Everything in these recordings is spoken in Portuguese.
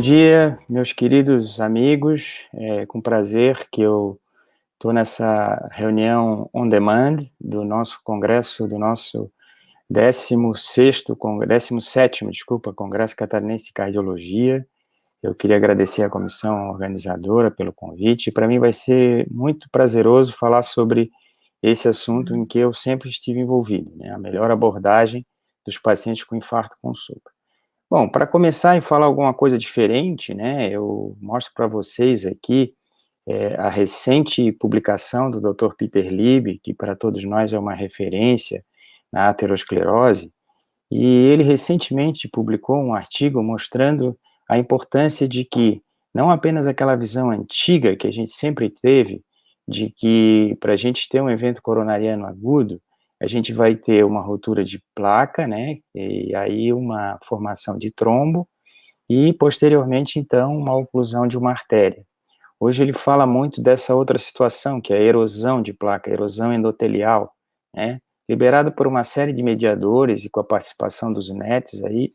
dia, meus queridos amigos. É com prazer que eu estou nessa reunião on demand do nosso congresso, do nosso 17º, desculpa, Congresso Catarinense de Cardiologia. Eu queria agradecer à comissão organizadora pelo convite. Para mim vai ser muito prazeroso falar sobre esse assunto em que eu sempre estive envolvido, né? A melhor abordagem dos pacientes com infarto com supra. Bom, para começar e falar alguma coisa diferente, né, eu mostro para vocês aqui a recente publicação do Dr. Peter Lieb, que para todos nós é uma referência na aterosclerose, e ele recentemente publicou um artigo mostrando a importância de que não apenas aquela visão antiga que a gente sempre teve, de que para a gente ter um evento coronariano agudo, a gente vai ter uma ruptura de placa, né, e aí uma formação de trombo, e posteriormente, então, uma oclusão de uma artéria. Hoje ele fala muito dessa outra situação, que é a erosão de placa, a erosão endotelial, né, liberada por uma série de mediadores e com a participação dos NETs aí,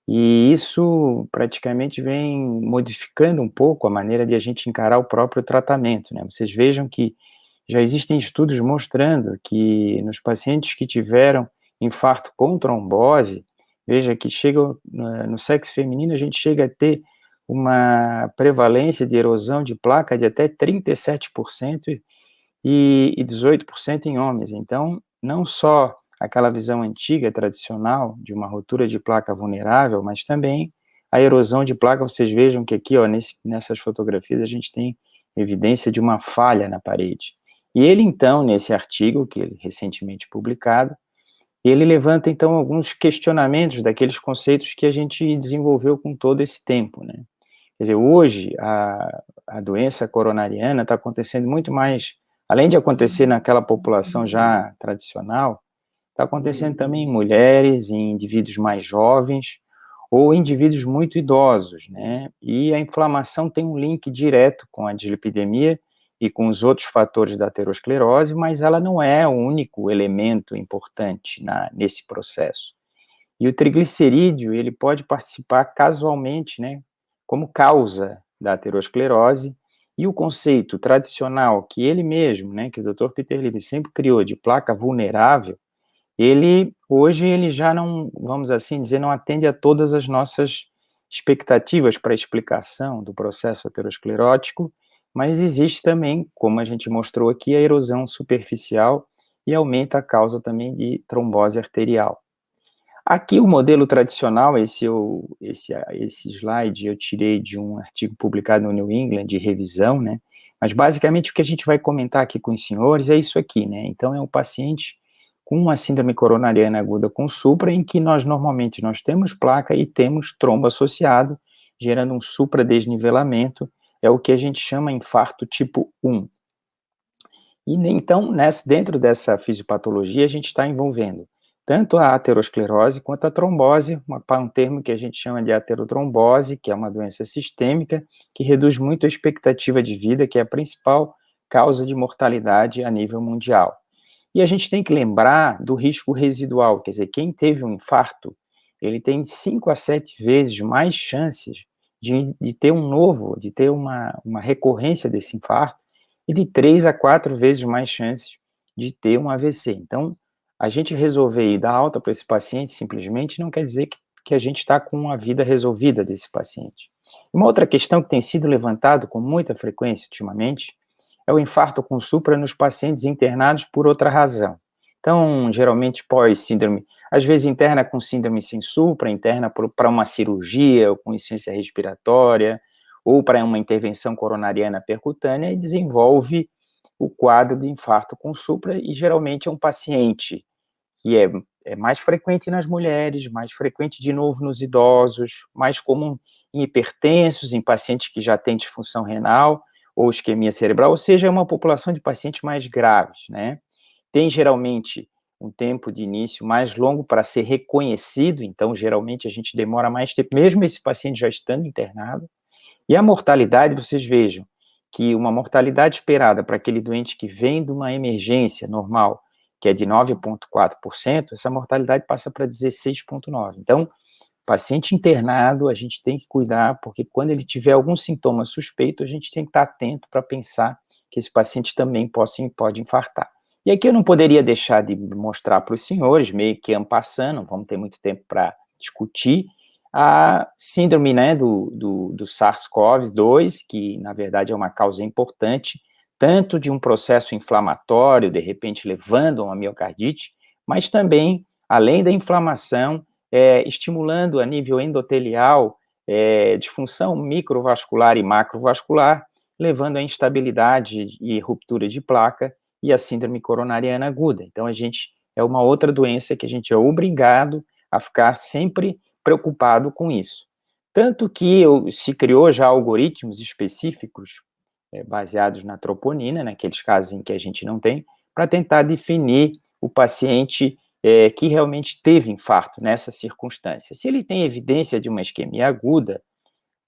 e isso praticamente vem modificando um pouco a maneira de a gente encarar o próprio tratamento, né. Vocês vejam que já existem estudos mostrando que nos pacientes que tiveram infarto com trombose, veja que chega no sexo feminino, a gente chega a ter uma prevalência de erosão de placa de até 37% e 18% em homens. Então, não só aquela visão antiga, tradicional, de uma ruptura de placa vulnerável, mas também a erosão de placa. Vocês vejam que aqui, ó, nessas fotografias, a gente tem evidência de uma falha na parede. E ele, então, nesse artigo, que ele recentemente publicado, ele levanta, então, alguns questionamentos daqueles conceitos que a gente desenvolveu com todo esse tempo, né? Quer dizer, hoje, a doença coronariana está acontecendo muito mais, além de acontecer naquela população já tradicional, está acontecendo também em mulheres, em indivíduos mais jovens, ou indivíduos muito idosos, né? E a inflamação tem um link direto com a dislipidemia e com os outros fatores da aterosclerose, mas ela não é o único elemento importante nesse processo. E o triglicerídeo, ele pode participar casualmente, né, como causa da aterosclerose, e o conceito tradicional que ele mesmo, né, que o Dr. Peter Lieb sempre criou de placa vulnerável, hoje ele já não, vamos assim dizer, não atende a todas as nossas expectativas para a explicação do processo aterosclerótico, mas existe também, como a gente mostrou aqui, a erosão superficial e aumenta a causa também de trombose arterial. Aqui o modelo tradicional, esse slide eu tirei de um artigo publicado no New England de revisão, né? Mas basicamente o que a gente vai comentar aqui com os senhores é isso aqui, né? Então é um paciente com uma síndrome coronariana aguda com supra, em que nós temos placa e temos trombo associado, gerando um supradesnivelamento, é o que a gente chama infarto tipo 1. E então, dentro dessa fisiopatologia, a gente está envolvendo tanto a aterosclerose quanto a trombose, um termo que a gente chama de aterotrombose, que é uma doença sistêmica, que reduz muito a expectativa de vida, que é a principal causa de mortalidade a nível mundial. E a gente tem que lembrar do risco residual, quer dizer, quem teve um infarto, ele tem 5 a 7 vezes mais chances de ter de ter uma recorrência desse infarto, e de 3 a 4 vezes mais chances de ter um AVC. Então, a gente resolver ir dar alta para esse paciente simplesmente não quer dizer que a gente está com a vida resolvida desse paciente. Uma outra questão que tem sido levantado com muita frequência ultimamente é o infarto com supra nos pacientes internados por outra razão. Então, geralmente pós-síndrome, às vezes interna com síndrome sem supra, interna para uma cirurgia ou com insuficiência respiratória, ou para uma intervenção coronariana percutânea e desenvolve o quadro de infarto com supra, e geralmente é um paciente que é mais frequente nas mulheres, mais frequente de novo nos idosos, mais comum em hipertensos, em pacientes que já têm disfunção renal ou isquemia cerebral, ou seja, é uma população de pacientes mais graves, né? Tem geralmente um tempo de início mais longo para ser reconhecido, então geralmente a gente demora mais tempo, mesmo esse paciente já estando internado. E a mortalidade, vocês vejam, que uma mortalidade esperada para aquele doente que vem de uma emergência normal, que é de 9,4%, essa mortalidade passa para 16,9%. Então, Paciente internado, a gente tem que cuidar, porque quando ele tiver algum sintoma suspeito, a gente tem que estar atento para pensar que esse paciente também pode infartar. E aqui eu não poderia deixar de mostrar para os senhores, meio que en passant, não vamos ter muito tempo para discutir, a síndrome, né, do SARS-CoV-2, que na verdade é uma causa importante, tanto de um processo inflamatório, de repente levando a uma miocardite, mas também, além da inflamação, estimulando a nível endotelial, disfunção microvascular e macrovascular, levando à instabilidade e ruptura de placa e a síndrome coronariana aguda. Então, é uma outra doença que a gente é obrigado a ficar sempre preocupado com isso. Tanto que se criou já algoritmos específicos baseados na troponina, naqueles casos em que a gente não tem, para tentar definir o paciente que realmente teve infarto nessa circunstância. Se ele tem evidência de uma isquemia aguda,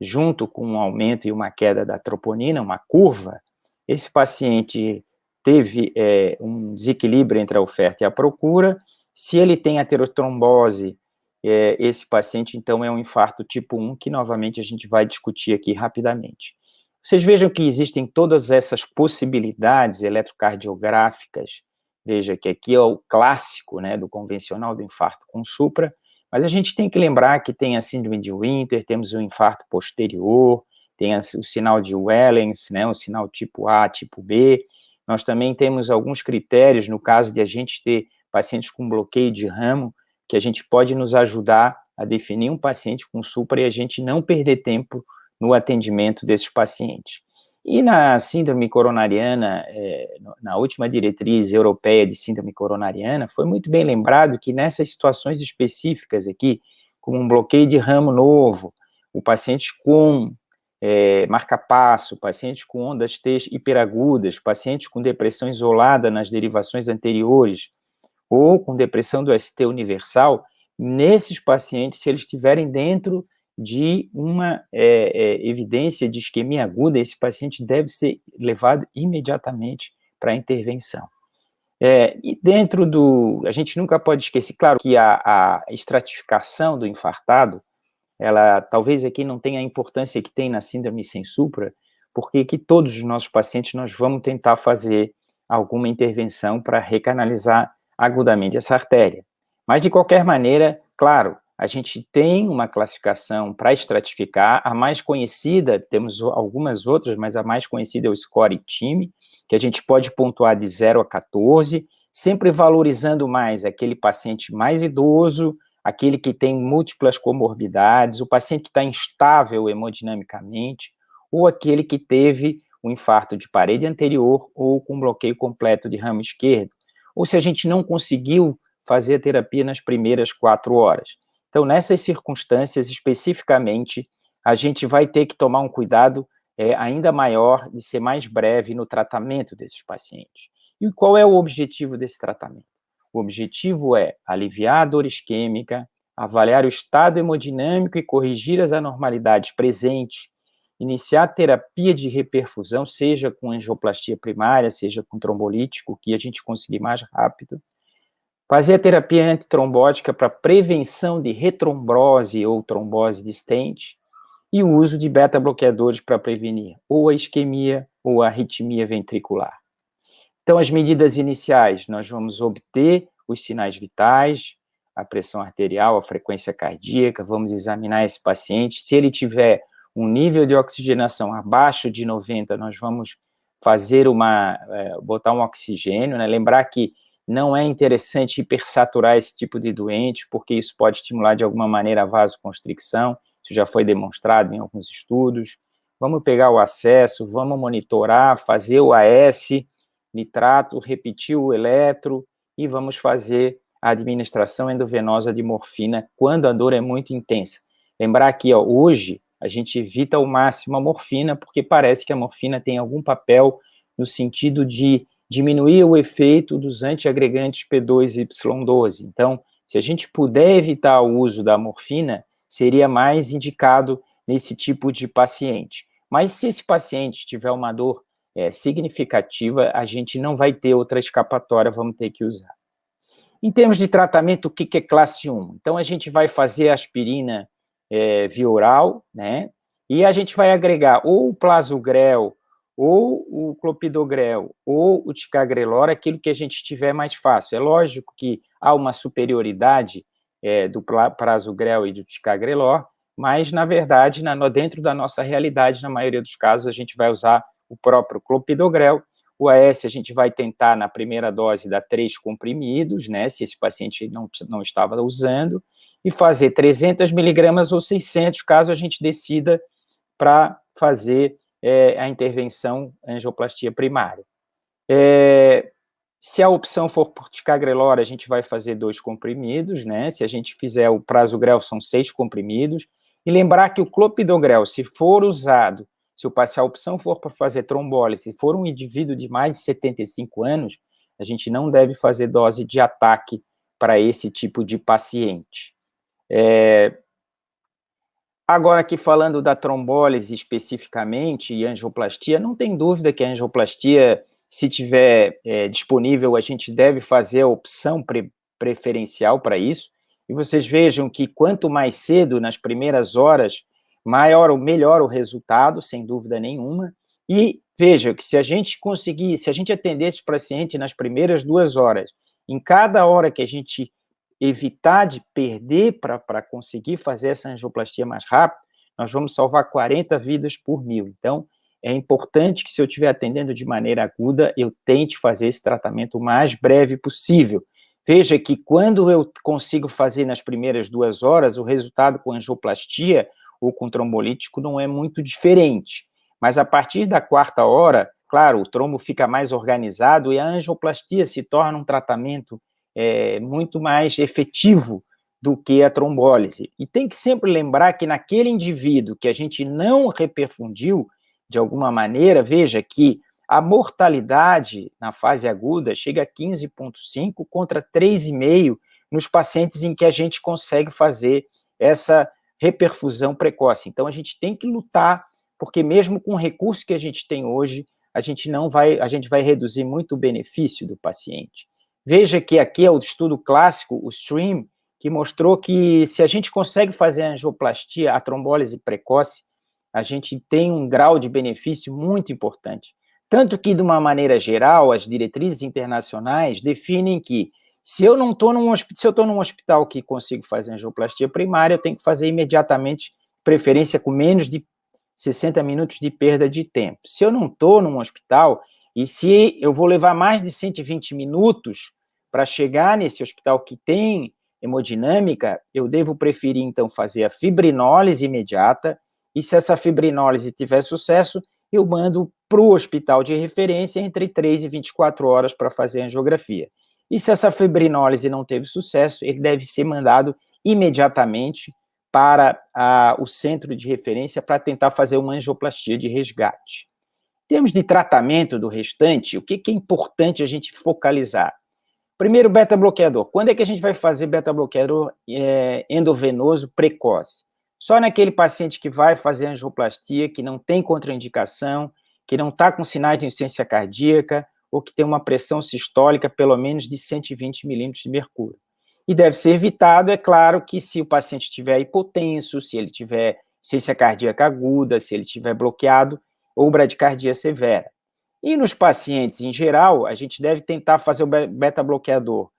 junto com um aumento e uma queda da troponina, uma curva, esse paciente teve um desequilíbrio entre a oferta e a procura. Se ele tem aterotrombose, esse paciente, então, é um infarto tipo 1, que novamente a gente vai discutir aqui rapidamente. Vocês vejam que existem todas essas possibilidades eletrocardiográficas. Veja que aqui é o clássico, né, do convencional do infarto com supra, mas a gente tem que lembrar que tem a síndrome de Winter, temos o infarto posterior, tem o sinal de Wellens, né, o sinal tipo A, tipo B. Nós também temos alguns critérios, no caso de a gente ter pacientes com bloqueio de ramo, que a gente pode nos ajudar a definir um paciente com supra e a gente não perder tempo no atendimento desses pacientes. E na síndrome coronariana, na última diretriz europeia de síndrome coronariana, foi muito bem lembrado que nessas situações específicas aqui, como um bloqueio de ramo novo, o paciente com marca-passo, paciente com ondas T hiperagudas, paciente com depressão isolada nas derivações anteriores, ou com depressão do ST universal, nesses pacientes, se eles estiverem dentro de uma evidência de isquemia aguda, esse paciente deve ser levado imediatamente para a intervenção. E dentro a gente nunca pode esquecer, claro, que a estratificação do infartado, ela talvez aqui não tenha a importância que tem na síndrome sem supra, porque que todos os nossos pacientes nós vamos tentar fazer alguma intervenção para recanalizar agudamente essa artéria. Mas, de qualquer maneira, claro, a gente tem uma classificação para estratificar, a mais conhecida, temos algumas outras, mas a mais conhecida é o score-time, que a gente pode pontuar de 0 a 14, sempre valorizando mais aquele paciente mais idoso, aquele que tem múltiplas comorbidades, o paciente que está instável hemodinamicamente, ou aquele que teve um infarto de parede anterior ou com bloqueio completo de ramo esquerdo, ou se a gente não conseguiu fazer a terapia nas primeiras 4 horas. Então, nessas circunstâncias, especificamente, a gente vai ter que tomar um cuidado ainda maior de ser mais breve no tratamento desses pacientes. E qual é o objetivo desse tratamento? O objetivo é aliviar a dor isquêmica, avaliar o estado hemodinâmico e corrigir as anormalidades presentes, iniciar terapia de reperfusão, seja com angioplastia primária, seja com trombolítico, que a gente conseguir mais rápido, fazer a terapia antitrombótica para prevenção de retrombose ou trombose de stent, e o uso de beta-bloqueadores para prevenir ou a isquemia ou a arritmia ventricular. Então, as medidas iniciais, nós vamos obter os sinais vitais, a pressão arterial, a frequência cardíaca, vamos examinar esse paciente. Se ele tiver um nível de oxigenação abaixo de 90, nós vamos fazer botar um oxigênio, né? Lembrar que não é interessante hipersaturar esse tipo de doente, porque isso pode estimular de alguma maneira a vasoconstricção, isso já foi demonstrado em alguns estudos. Vamos pegar o acesso, vamos monitorar, fazer o AS, nitrato, repetir o eletro e vamos fazer a administração endovenosa de morfina quando a dor é muito intensa. Lembrar que hoje a gente evita ao máximo a morfina porque parece que a morfina tem algum papel no sentido de diminuir o efeito dos antiagregantes P2 e Y12. Então, se a gente puder evitar o uso da morfina, seria mais indicado nesse tipo de paciente. Mas se esse paciente tiver uma dor significativa, a gente não vai ter outra escapatória, vamos ter que usar. Em termos de tratamento, o que é classe 1? Então, a gente vai fazer aspirina via oral, né? E a gente vai agregar ou o Prasugrel, ou o Clopidogrel, ou o Ticagrelor, aquilo que a gente tiver mais fácil. É lógico que há uma superioridade do Prasugrel e do Ticagrelor, mas, na verdade, dentro da nossa realidade, na maioria dos casos, a gente vai usar o próprio Clopidogrel. O AS a gente vai tentar, na primeira dose, dar 3 comprimidos, né, se esse paciente não estava usando, e fazer 300 miligramas ou 600, caso a gente decida para fazer a intervenção angioplastia primária. Se a opção for por Ticagrelor, a gente vai fazer 2 comprimidos, né? Se a gente fizer o Prasugrel, são 6 comprimidos. E lembrar que o Clopidogrel, se for usado, se a opção for para fazer trombólise, se for um indivíduo de mais de 75 anos, a gente não deve fazer dose de ataque para esse tipo de paciente. Agora, aqui falando da trombólise especificamente e angioplastia, não tem dúvida que a angioplastia, se tiver disponível, a gente deve fazer a opção preferencial para isso. E vocês vejam que quanto mais cedo, nas primeiras horas, melhor o resultado, sem dúvida nenhuma. E veja que se a gente atender esse paciente nas primeiras 2 horas, em cada hora que a gente evitar de perder para conseguir fazer essa angioplastia mais rápido, nós vamos salvar 40 vidas por 1000. Então, é importante que, se eu estiver atendendo de maneira aguda, eu tente fazer esse tratamento o mais breve possível. Veja que quando eu consigo fazer nas primeiras 2 horas, o resultado com angioplastia ou com trombolítico não é muito diferente. Mas a partir da 4ª hora, claro, o trombo fica mais organizado e a angioplastia se torna um tratamento muito mais efetivo do que a trombólise. E tem que sempre lembrar que naquele indivíduo que a gente não reperfundiu, de alguma maneira, veja que a mortalidade na fase aguda chega a 15,5 contra 3,5 nos pacientes em que a gente consegue fazer essa reperfusão precoce. Então, a gente tem que lutar, porque mesmo com o recurso que a gente tem hoje, a gente vai reduzir muito o benefício do paciente. Veja que aqui é o estudo clássico, o STREAM, que mostrou que se a gente consegue fazer a angioplastia, a trombólise precoce, a gente tem um grau de benefício muito importante. Tanto que, de uma maneira geral, as diretrizes internacionais definem que se eu estou num hospital que consigo fazer angioplastia primária, eu tenho que fazer imediatamente, preferência com menos de 60 minutos de perda de tempo. Se eu não estou num hospital, e se eu vou levar mais de 120 minutos para chegar nesse hospital que tem hemodinâmica, eu devo preferir, então, fazer a fibrinólise imediata, e se essa fibrinólise tiver sucesso, eu mando para o hospital de referência entre 3 e 24 horas para fazer a angiografia. E se essa fibrinólise não teve sucesso, ele deve ser mandado imediatamente para o centro de referência para tentar fazer uma angioplastia de resgate. Em termos de tratamento do restante, o que é importante a gente focalizar? Primeiro, beta-bloqueador. Quando é que a gente vai fazer beta-bloqueador endovenoso precoce? Só naquele paciente que vai fazer angioplastia, que não tem contraindicação, que não está com sinais de insuficiência cardíaca, ou que tem uma pressão sistólica pelo menos de 120 milímetros de mercúrio. E deve ser evitado, é claro, que se o paciente estiver hipotenso, se ele tiver insuficiência cardíaca aguda, se ele estiver bloqueado, ou bradicardia severa. E nos pacientes, em geral, a gente deve tentar fazer o beta-bloqueador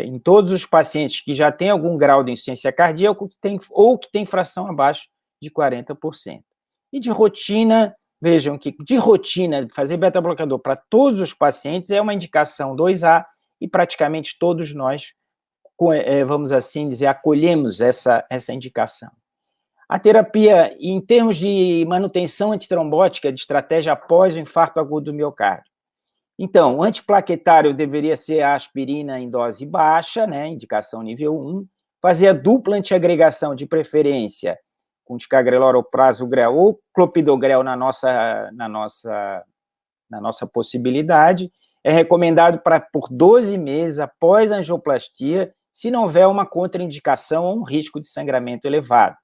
em todos os pacientes que já têm algum grau de insuficiência cardíaca ou que tem fração abaixo de 40%. E de rotina, vejam que de rotina, fazer beta-bloqueador para todos os pacientes é uma indicação 2A e praticamente todos nós, vamos assim dizer, acolhemos essa indicação. A terapia, em termos de manutenção antitrombótica, de estratégia após o infarto agudo do miocárdio. Então, o antiplaquetário deveria ser a aspirina em dose baixa, né, indicação nível 1, fazer a dupla antiagregação de preferência com ticagrelor ou prasugrel ou clopidogrel na nossa possibilidade. É recomendado por 12 meses após a angioplastia, se não houver uma contraindicação ou um risco de sangramento elevado.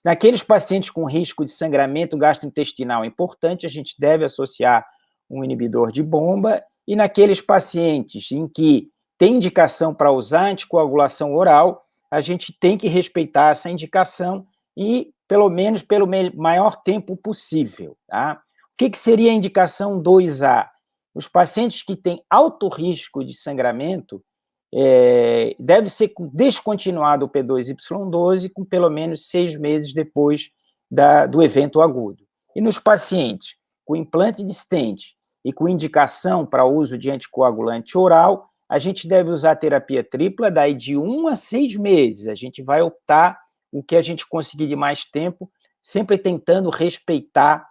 Naqueles pacientes com risco de sangramento gastrointestinal importante, a gente deve associar um inibidor de bomba, e naqueles pacientes em que tem indicação para usar anticoagulação oral, a gente tem que respeitar essa indicação e, pelo menos, pelo maior tempo possível. Tá? O que seria a indicação 2A? Os pacientes que têm alto risco de sangramento deve ser descontinuado o P2Y12 com pelo menos 6 meses depois do evento agudo. E nos pacientes com implante de stent e com indicação para uso de anticoagulante oral, a gente deve usar terapia tripla daí de 1 a 6 meses. A gente vai optar o que a gente conseguir de mais tempo, sempre tentando respeitar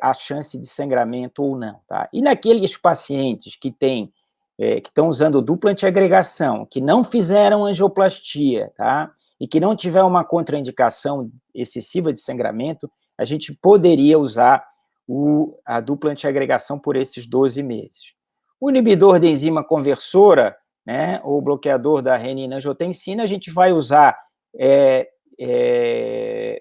a chance de sangramento ou não. Tá? E naqueles pacientes que estão usando dupla antiagregação, que não fizeram angioplastia, tá? E que não tiver uma contraindicação excessiva de sangramento, a gente poderia usar a dupla antiagregação por esses 12 meses. O inibidor da enzima conversora, né, ou bloqueador da renina-angiotensina, a gente vai usar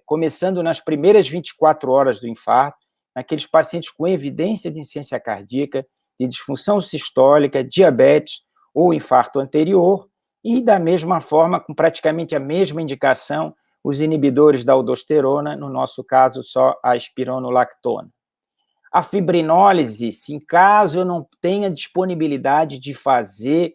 começando nas primeiras 24 horas do infarto, naqueles pacientes com evidência de insuficiência cardíaca, de disfunção sistólica, diabetes ou infarto anterior, e da mesma forma, com praticamente a mesma indicação, os inibidores da aldosterona, no nosso caso, só a espironolactona. A fibrinólise, se em caso eu não tenha disponibilidade de fazer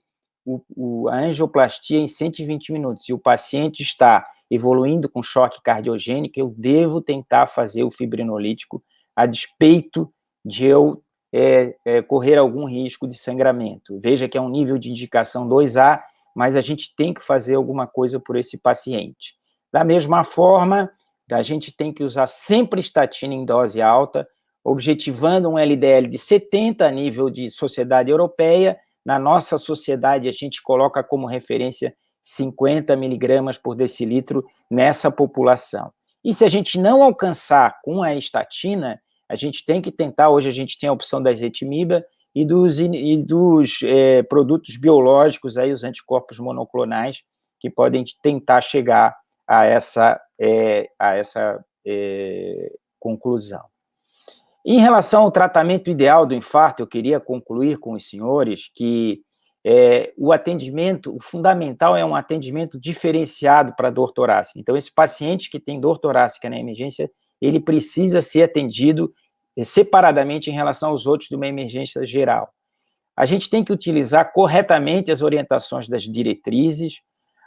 a angioplastia em 120 minutos e o paciente está evoluindo com choque cardiogênico, eu devo tentar fazer o fibrinolítico a despeito de eu correr algum risco de sangramento. Veja que é um nível de indicação 2A, mas a gente tem que fazer alguma coisa por esse paciente. Da mesma forma, a gente tem que usar sempre estatina em dose alta, objetivando um LDL de 70 a nível de sociedade europeia. Na nossa sociedade, a gente coloca como referência 50 miligramas por decilitro nessa população. E se a gente não alcançar com a estatina, a gente tem que tentar, hoje a gente tem a opção da ezetimiba e dos produtos biológicos, aí, os anticorpos monoclonais, que podem tentar chegar a essa conclusão. Em relação ao tratamento ideal do infarto, eu queria concluir com os senhores que o atendimento, o fundamental é um atendimento diferenciado para dor torácica. Então, esse paciente que tem dor torácica na emergência, ele precisa ser atendido separadamente em relação aos outros de uma emergência geral. A gente tem que utilizar corretamente as orientações das diretrizes.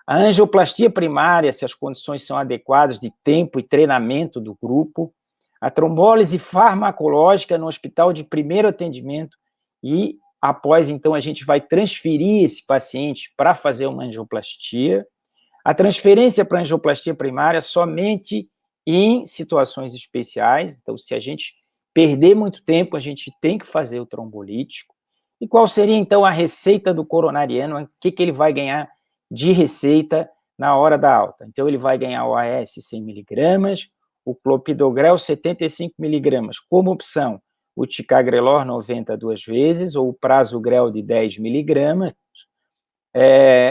A angioplastia primária, se as condições são adequadas de tempo e treinamento do grupo. A trombólise farmacológica no hospital de primeiro atendimento e, após, então, a gente vai transferir esse paciente para fazer uma angioplastia. A transferência para a angioplastia primária somente em situações especiais. Então, se a gente perder muito tempo, a gente tem que fazer o trombolítico. E qual seria, então, a receita do coronariano? O que ele vai ganhar de receita na hora da alta? Então, ele vai ganhar o AS 100 miligramas, o clopidogrel 75 miligramas, como opção, o ticagrelor 90 duas vezes, ou o prasugrel de 10 miligramas,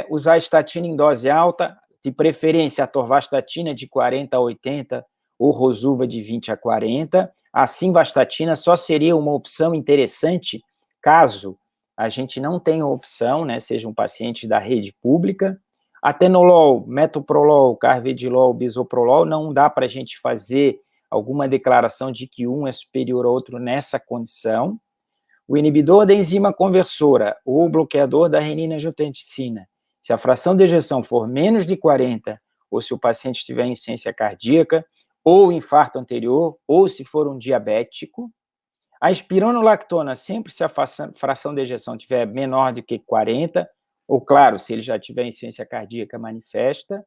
usar estatina em dose alta, de preferência a atorvastatina de 40 a 80, ou rosuva de 20 a 40, a simvastatina só seria uma opção interessante caso a gente não tenha opção, né, seja um paciente da rede pública. Atenolol, metoprolol, carvedilol, bisoprolol, não dá para a gente fazer alguma declaração de que um é superior ao outro nessa condição. O inibidor da enzima conversora ou bloqueador da renina-angiotensina, se a fração de ejeção for menos de 40, ou se o paciente tiver insuficiência cardíaca, ou infarto anterior, ou se for um diabético. A espironolactona, sempre se a fração de ejeção tiver menor do que 40, ou, claro, se ele já tiver insuficiência cardíaca manifesta.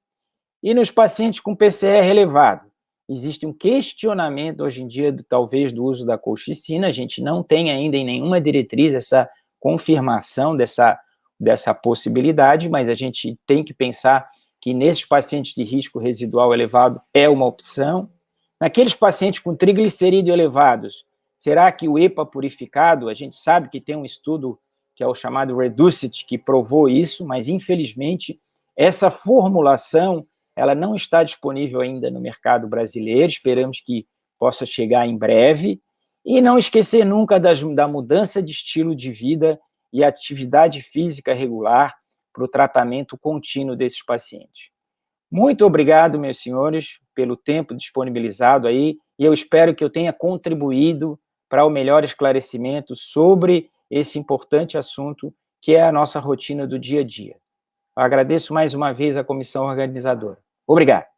E nos pacientes com PCR elevado, existe um questionamento hoje em dia, talvez, do uso da colchicina. A gente não tem ainda em nenhuma diretriz essa confirmação dessa possibilidade, mas a gente tem que pensar que nesses pacientes de risco residual elevado é uma opção. Naqueles pacientes com triglicerídeos elevados, será que o EPA purificado, a gente sabe que tem um estudo que é o chamado REDUCE-IT, que provou isso, mas, infelizmente, essa formulação ela não está disponível ainda no mercado brasileiro, esperamos que possa chegar em breve, e não esquecer nunca da mudança de estilo de vida e atividade física regular para o tratamento contínuo desses pacientes. Muito obrigado, meus senhores, pelo tempo disponibilizado aí, e eu espero que eu tenha contribuído para o melhor esclarecimento sobre esse importante assunto que é a nossa rotina do dia a dia. Eu agradeço mais uma vez à comissão organizadora. Obrigado.